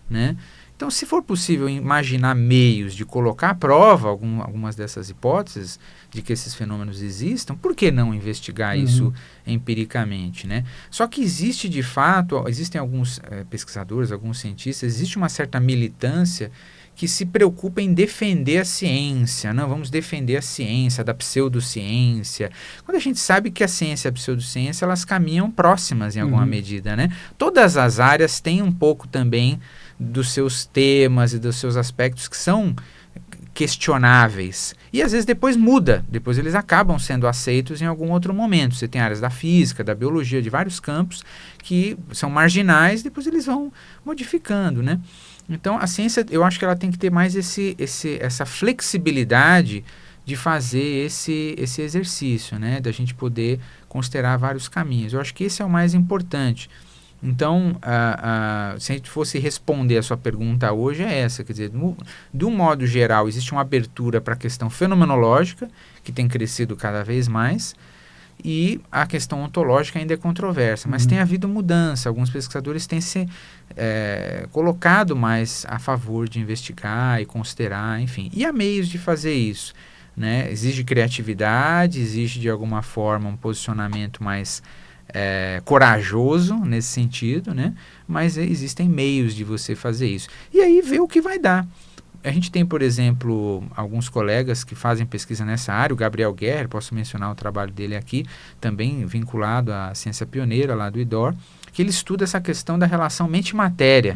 né? Então, se for possível imaginar meios de colocar à prova algumas dessas hipóteses de que esses fenômenos existam, por que não investigar isso empiricamente, né? Só que existe, de fato, existem alguns pesquisadores, alguns cientistas, existe uma certa militância que se preocupa em defender a ciência. Não, vamos defender a ciência, da pseudociência. Quando a gente sabe que a ciência e a pseudociência, elas caminham próximas em alguma medida, né? Todas as áreas têm um pouco também dos seus temas e dos seus aspectos que são questionáveis. E às vezes depois muda, depois eles acabam sendo aceitos em algum outro momento. Você tem áreas da física, da biologia, de vários campos que são marginais, depois eles vão modificando, né? Então a ciência, eu acho que ela tem que ter mais essa flexibilidade de fazer esse exercício, né? Da gente poder considerar vários caminhos. Eu acho que esse é o mais importante. Então, se a gente fosse responder a sua pergunta hoje, é essa, quer dizer, de um modo geral, existe uma abertura para a questão fenomenológica, que tem crescido cada vez mais, e a questão ontológica ainda é controversa, mas tem havido mudança, alguns pesquisadores têm se colocado mais a favor de investigar e considerar, enfim, e há meios de fazer isso, né? Exige criatividade, exige de alguma forma um posicionamento mais corajoso nesse sentido, né? Mas existem meios de você fazer isso. E aí ver o que vai dar. A gente tem, por exemplo, alguns colegas que fazem pesquisa nessa área, o Gabriel Guerra, posso mencionar o trabalho dele aqui, também vinculado à ciência pioneira lá do IDOR, que ele estuda essa questão da relação mente-matéria.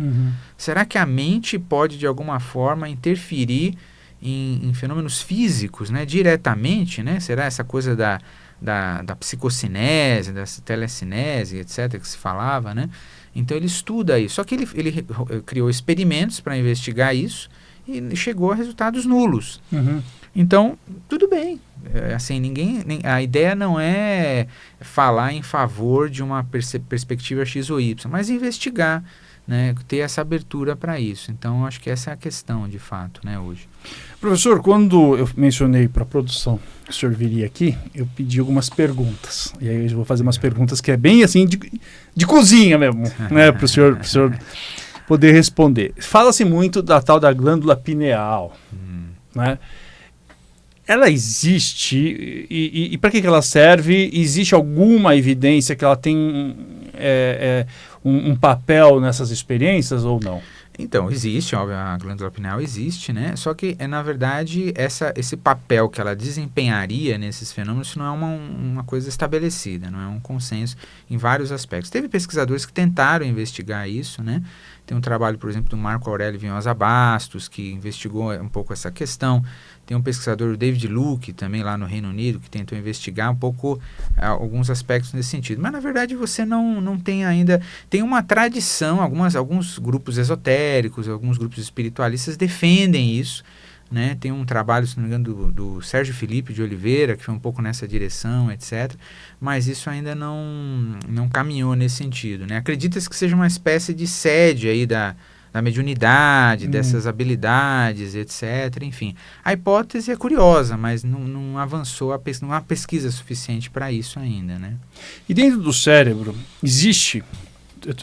Será que a mente pode, de alguma forma, interferir em fenômenos físicos, né? Diretamente, né? Será essa coisa da psicocinese, da telecinese, etc., que se falava, né? Então ele estuda isso. Só que ele criou experimentos para investigar isso e chegou a resultados nulos. Então, tudo bem. Assim, a ideia não é falar em favor de uma perspectiva X ou Y, mas investigar, né? Ter essa abertura para isso. Então, acho que essa é a questão, de fato, né, hoje. Professor, quando eu mencionei para a produção que o senhor viria aqui, eu pedi algumas perguntas. E aí eu vou fazer umas perguntas que é bem assim, de cozinha mesmo, né, para o senhor poder responder. Fala-se muito da tal da glândula pineal, né? Ela existe e para que ela serve? Existe alguma evidência que ela tem um papel nessas experiências ou não? Então, existe, óbvio, a glândula pineal existe, né? Só que, na verdade, esse papel que ela desempenharia nesses fenômenos isso não é uma coisa estabelecida, não é um consenso em vários aspectos. Teve pesquisadores que tentaram investigar isso, né? Tem um trabalho, por exemplo, do Marco Aurélio Vinhosa Bastos, que investigou um pouco essa questão. Tem um pesquisador, o David Luke, também lá no Reino Unido, que tentou investigar um pouco alguns aspectos nesse sentido. Mas, na verdade, você não tem ainda... Tem uma tradição, alguns grupos esotéricos, alguns grupos espiritualistas defendem isso, né? Tem um trabalho, se não me engano, do Sérgio Felipe de Oliveira, que foi um pouco nessa direção, etc. Mas isso ainda não caminhou nesse sentido, né? Acredita-se que seja uma espécie de sede aí da mediunidade, dessas habilidades, etc. Enfim, a hipótese é curiosa, mas não avançou, não há pesquisa suficiente para isso ainda, né? E dentro do cérebro, existe...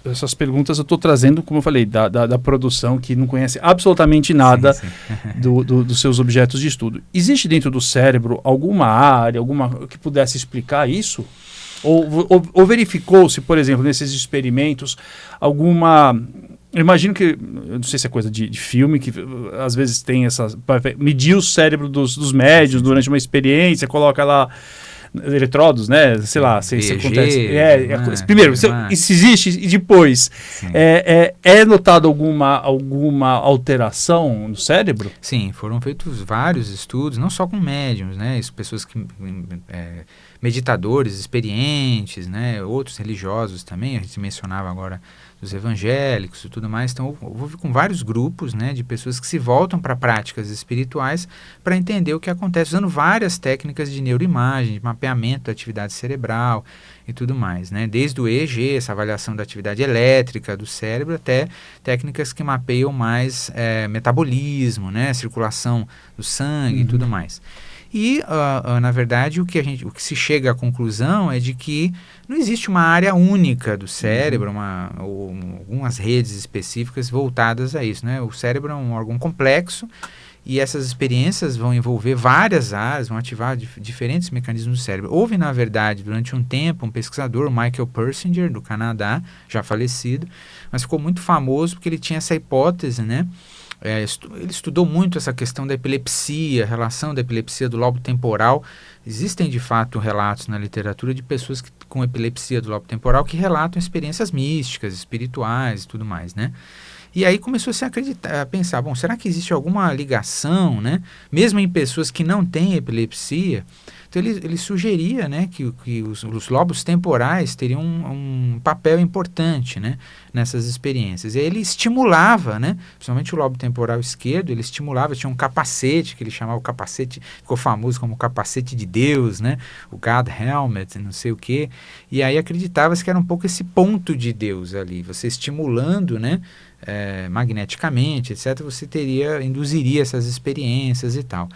Essas perguntas eu estou trazendo, como eu falei, da produção que não conhece absolutamente nada dos seus objetos de estudo. Existe dentro do cérebro alguma área, que pudesse explicar isso? Ou verificou-se, por exemplo, nesses experimentos, alguma... Eu imagino que, eu não sei se é coisa de filme, que às vezes tem medir o cérebro dos médios durante uma experiência, coloca lá eletrodos, né? Sei lá, se acontece. Primeiro, se existe e depois é notado alguma alteração no cérebro? Sim, foram feitos vários estudos, não só com médiums, né? Pessoas que meditadores experientes, né? Outros religiosos também, a gente mencionava agora dos evangélicos e tudo mais. Então, houve com vários grupos, né, de pessoas que se voltam para práticas espirituais para entender o que acontece, usando várias técnicas de neuroimagem, de mapeamento da atividade cerebral e tudo mais, né? Desde o EEG, essa avaliação da atividade elétrica do cérebro, até técnicas que mapeiam mais metabolismo, né, circulação do sangue e tudo mais. E, na verdade, o que se chega à conclusão é de que não existe uma área única do cérebro, ou algumas redes específicas voltadas a isso, né? O cérebro é um órgão complexo e essas experiências vão envolver várias áreas, vão ativar diferentes mecanismos do cérebro. Houve, na verdade, durante um tempo, um pesquisador, o Michael Persinger, do Canadá, já falecido, mas ficou muito famoso porque ele tinha essa hipótese, né? Ele estudou muito essa questão da epilepsia, a relação da epilepsia do lobo temporal. Existem, de fato, relatos na literatura de pessoas com epilepsia do lobo temporal que relatam experiências místicas, espirituais e tudo mais, né? E aí começou-se a pensar, bom, será que existe alguma ligação, né? Mesmo em pessoas que não têm epilepsia? Então ele sugeria, né, que os lobos temporais teriam um papel importante, né, nessas experiências. E aí ele estimulava, né, principalmente o lobo temporal esquerdo, ele estimulava, tinha um capacete, que ele chamava o capacete, ficou famoso como o capacete de Deus, né, o God Helmet, não sei o quê. E aí acreditava-se que era um pouco esse ponto de Deus ali, você estimulando, né, magneticamente, etc., você induziria essas experiências e tal.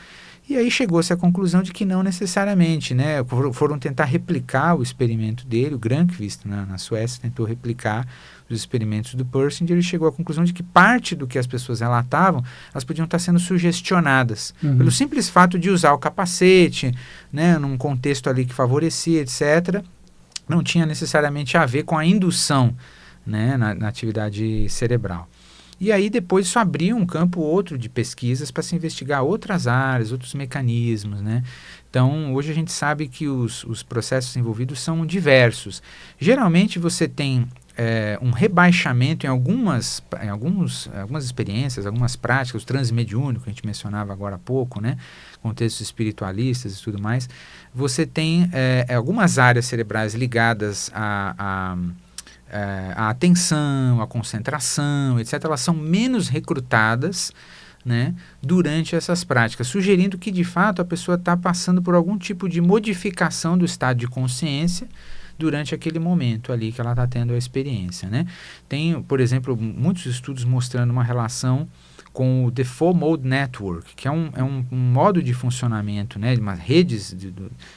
E aí chegou-se à conclusão de que não necessariamente, né? Foram tentar replicar o experimento dele, o Granqvist, na Suécia, tentou replicar os experimentos do Persinger e chegou à conclusão de que parte do que as pessoas relatavam, elas podiam estar sendo sugestionadas, pelo simples fato de usar o capacete, né, num contexto ali que favorecia, etc., não tinha necessariamente a ver com a indução, né, na atividade cerebral. E aí depois isso abriu um campo outro de pesquisas para se investigar outras áreas, outros mecanismos, né? Então, hoje a gente sabe que os processos envolvidos são diversos. Geralmente você tem um rebaixamento em algumas experiências, algumas práticas, o transmediúnico, que a gente mencionava agora há pouco, né? Contextos espiritualistas e tudo mais. Você tem algumas áreas cerebrais ligadas a atenção, a concentração, etc., elas são menos recrutadas, né, durante essas práticas, sugerindo que, de fato, a pessoa está passando por algum tipo de modificação do estado de consciência durante aquele momento ali que ela está tendo a experiência, né? Tem, por exemplo, muitos estudos mostrando uma relação com o Default Mode Network, que é um modo de funcionamento, né, de umas redes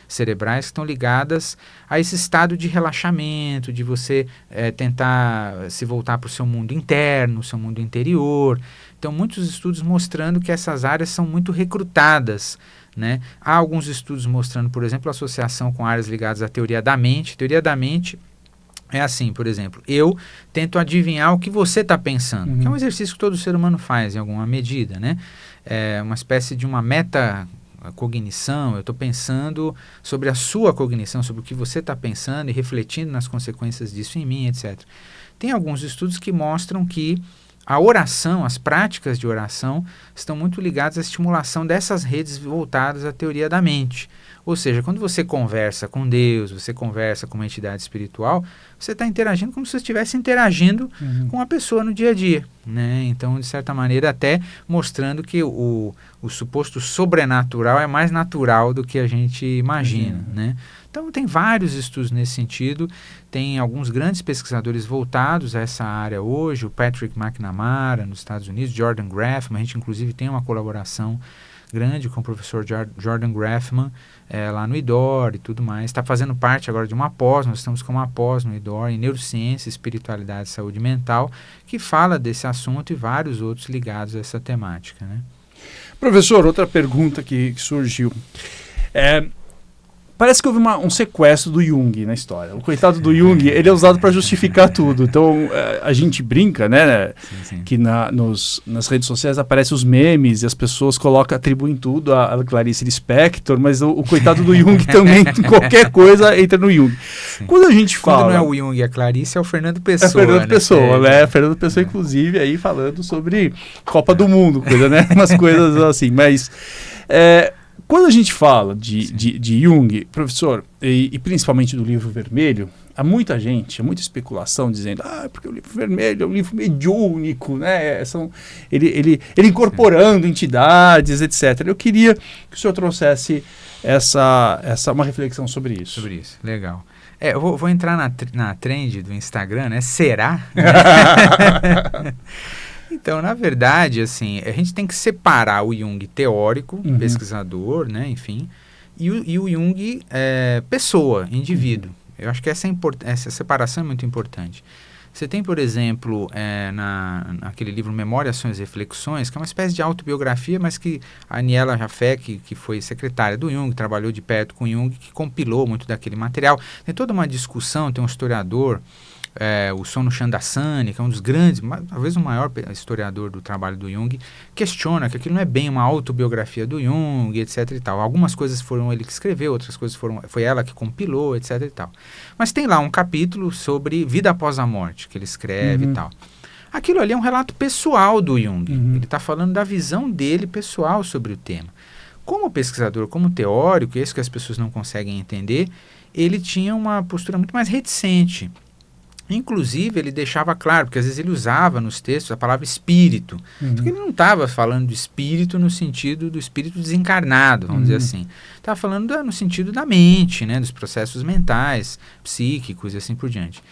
cerebrais que estão ligadas a esse estado de relaxamento, de você tentar se voltar para o seu mundo interno, seu mundo interior. Então, muitos estudos mostrando que essas áreas são muito recrutadas, né? Há alguns estudos mostrando, por exemplo, a associação com áreas ligadas à teoria da mente. Teoria da mente é assim, por exemplo, eu tento adivinhar o que você está pensando, que é um exercício que todo ser humano faz em alguma medida, né? É uma espécie de uma metacognição. Eu estou pensando sobre a sua cognição, sobre o que você está pensando e refletindo nas consequências disso em mim, etc. Tem alguns estudos que mostram que a oração, as práticas de oração, estão muito ligadas à estimulação dessas redes voltadas à teoria da mente. Ou seja, quando você conversa com Deus, você conversa com uma entidade espiritual, você está interagindo como se você estivesse interagindo com uma pessoa no dia a dia, né? Então, de certa maneira, até mostrando que o suposto sobrenatural é mais natural do que a gente imagina, né? Então, tem vários estudos nesse sentido. Tem alguns grandes pesquisadores voltados a essa área hoje, o Patrick McNamara, nos Estados Unidos, Jordan Grafman. A gente, inclusive, tem uma colaboração grande com o professor Jordan Grafman, lá no IDOR e tudo mais. Está fazendo parte agora de uma pós, nós estamos com uma pós no IDOR em Neurociência, Espiritualidade e Saúde Mental, que fala desse assunto e vários outros ligados a essa temática, né? Professor, outra pergunta que surgiu. Parece que houve um sequestro do Jung na história. O coitado do Jung, ele é usado para justificar tudo. Então, a gente brinca, né? Sim. Que nas redes sociais aparecem os memes e as pessoas atribuem tudo a Clarice Lispector, mas o coitado do Jung também, qualquer coisa entra no Jung. Sim. Quando a gente fala... Quando não é o Jung e a Clarice, é o Fernando Pessoa. É o Fernando Pessoa, né? Fernando Pessoa, inclusive, aí falando sobre Copa do Mundo, coisa, né? Umas coisas assim, mas... Quando a gente fala de Jung, professor, e principalmente do Livro Vermelho, há muita especulação dizendo, porque o Livro Vermelho é um livro mediúnico, né? Ele incorporando entidades, etc. Eu queria que o senhor trouxesse uma reflexão sobre isso. Sobre isso, legal. Eu vou entrar na trend do Instagram, né? Será? Então, na verdade, assim, a gente tem que separar o Jung teórico, pesquisador, né, enfim, e o Jung pessoa, indivíduo. Eu acho que essa separação é muito importante. Você tem, por exemplo, naquele livro Memória, Ações e Reflexões, que é uma espécie de autobiografia, mas que a Aniela Jaffe, que foi secretária do Jung, trabalhou de perto com o Jung, que compilou muito daquele material. Tem toda uma discussão, tem um historiador, o Sonu Chandrasani, que é um dos grandes, talvez o maior historiador do trabalho do Jung, questiona que aquilo não é bem uma autobiografia do Jung, etc e tal. Algumas coisas foram ele que escreveu, outras coisas foi ela que compilou, etc e tal. Mas tem lá um capítulo sobre vida após a morte, que ele escreve e tal. Aquilo ali é um relato pessoal do Jung. Ele está falando da visão dele pessoal sobre o tema. Como pesquisador, como teórico, isso que as pessoas não conseguem entender, ele tinha uma postura muito mais reticente. Inclusive, ele deixava claro, porque às vezes ele usava nos textos a palavra espírito. Porque ele não estava falando de espírito no sentido do espírito desencarnado, vamos dizer assim. Estava falando no sentido da mente, né, dos processos mentais, psíquicos e assim por diante.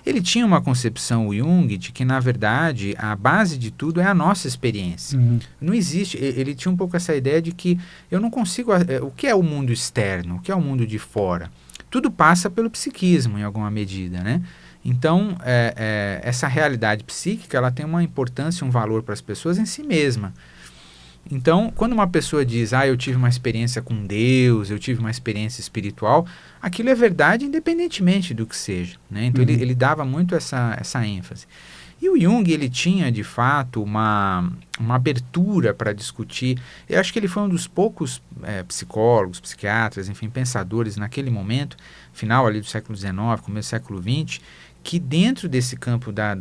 Ele tinha uma concepção, o Jung, de que, na verdade, a base de tudo é a nossa experiência. Não existe... Ele tinha um pouco essa ideia de que eu não consigo... o que é o mundo externo? O que é o mundo de fora? Tudo passa pelo psiquismo, em alguma medida, né? Então, essa realidade psíquica, ela tem uma importância, um valor para as pessoas em si mesma. Então, quando uma pessoa diz, eu tive uma experiência com Deus, eu tive uma experiência espiritual, aquilo é verdade independentemente do que seja, né? Então, ele dava muito essa ênfase. E o Jung, ele tinha, de fato, uma abertura para discutir. Eu acho que ele foi um dos poucos psicólogos, psiquiatras, enfim, pensadores naquele momento, final ali do século XIX, começo do século XX, que dentro desse campo da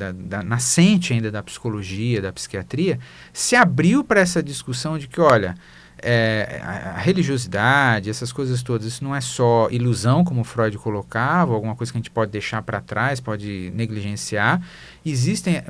nascente ainda da psicologia, da psiquiatria, se abriu para essa discussão de que, olha, a religiosidade, essas coisas todas, isso não é só ilusão, como Freud colocava, alguma coisa que a gente pode deixar para trás, pode negligenciar. Existem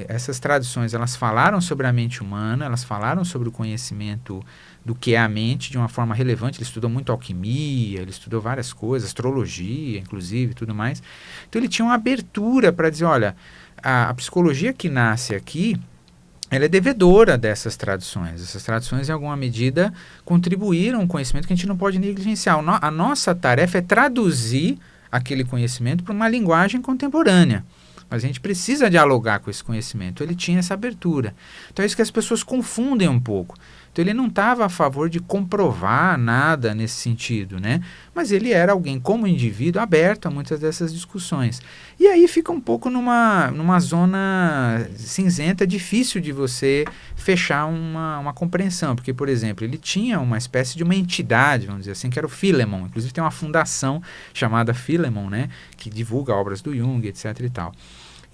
essas tradições, elas falaram sobre a mente humana, elas falaram sobre o conhecimento do que é a mente de uma forma relevante. Ele estudou muito alquimia, ele estudou várias coisas, astrologia, inclusive, tudo mais. Então ele tinha uma abertura para dizer, olha, a psicologia que nasce aqui, ela é devedora dessas traduções. Essas traduções, em alguma medida, contribuíram com o conhecimento que a gente não pode negligenciar. A nossa tarefa é traduzir aquele conhecimento para uma linguagem contemporânea. Mas a gente precisa dialogar com esse conhecimento. Ele tinha essa abertura. Então é isso que as pessoas confundem um pouco. Então ele não estava a favor de comprovar nada nesse sentido, né? Mas ele era alguém, como indivíduo, aberto a muitas dessas discussões. E aí fica um pouco numa zona cinzenta, difícil de você fechar uma compreensão. Porque, por exemplo, ele tinha uma espécie de uma entidade, vamos dizer assim, que era o Philemon. Inclusive tem uma fundação chamada Philemon, né? Que divulga obras do Jung, etc. e tal.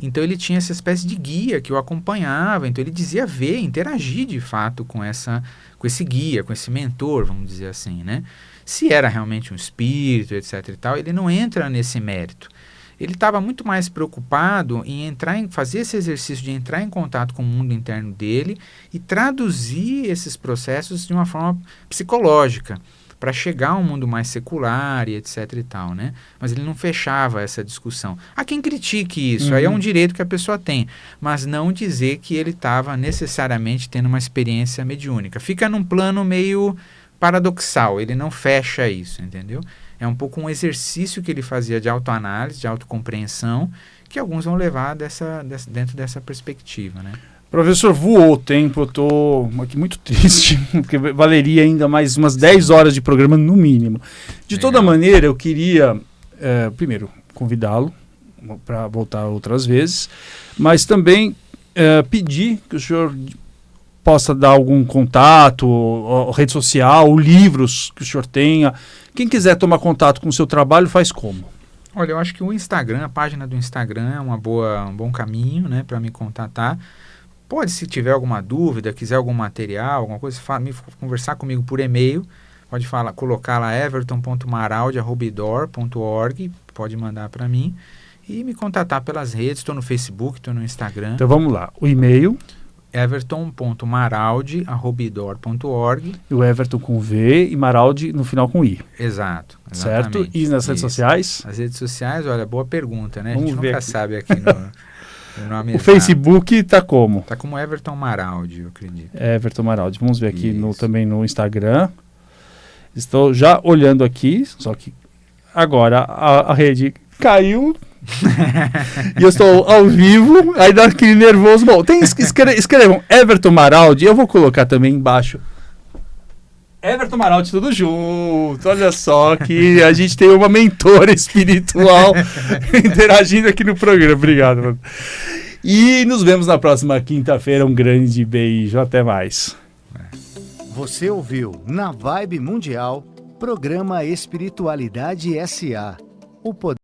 Então ele tinha essa espécie de guia que o acompanhava, então ele dizia ver, interagir de fato com esse guia, com esse mentor, vamos dizer assim, né? Se era realmente um espírito, etc. e tal, ele não entra nesse mérito. Ele estava muito mais preocupado em fazer esse exercício de entrar em contato com o mundo interno dele e traduzir esses processos de uma forma psicológica, para chegar a um mundo mais secular e etc e tal, né? Mas ele não fechava essa discussão. Há quem critique isso, aí é um direito que a pessoa tem, mas não dizer que ele estava necessariamente tendo uma experiência mediúnica. Fica num plano meio paradoxal, ele não fecha isso, entendeu? É um pouco um exercício que ele fazia de autoanálise, de autocompreensão, que alguns vão levar dentro dessa perspectiva, né? Professor, voou o tempo, eu estou aqui muito triste, porque valeria ainda mais umas 10 horas de programa no mínimo. De toda maneira, eu queria, primeiro, convidá-lo para voltar outras vezes, mas também pedir que o senhor possa dar algum contato, rede social, ou livros que o senhor tenha. Quem quiser tomar contato com o seu trabalho, faz como? Olha, eu acho que o Instagram, a página do Instagram é um bom caminho, né, para me contatar. Pode, se tiver alguma dúvida, quiser algum material, alguma coisa, conversar comigo por e-mail. Pode colocar lá everton.maraldi@idor.org, pode mandar para mim. E me contatar pelas redes, estou no Facebook, estou no Instagram. Então vamos lá, o e-mail... everton.maraldi@idor.org. E o Everton com V e Maraldi no final com I. Exato. Certo? E nas redes sociais? As redes sociais, olha, boa pergunta, né? Vamos a gente ver nunca aqui. sabe aqui no nome o Facebook está como? Está como Everton Maraldi, eu acredito. Everton Maraldi. Vamos ver aqui também no Instagram. Estou já olhando aqui, só que agora a rede caiu. E eu estou ao vivo, aí dá aquele nervoso. Bom, escrevam Everton Maraldi, eu vou colocar também embaixo Everton Maraldi, tudo junto. Olha só que a gente tem uma mentora espiritual interagindo aqui no programa. Obrigado, mano. E nos vemos na próxima quinta-feira. Um grande beijo, até mais. Você ouviu Na Vibe Mundial, programa Espiritualidade S.A. O poder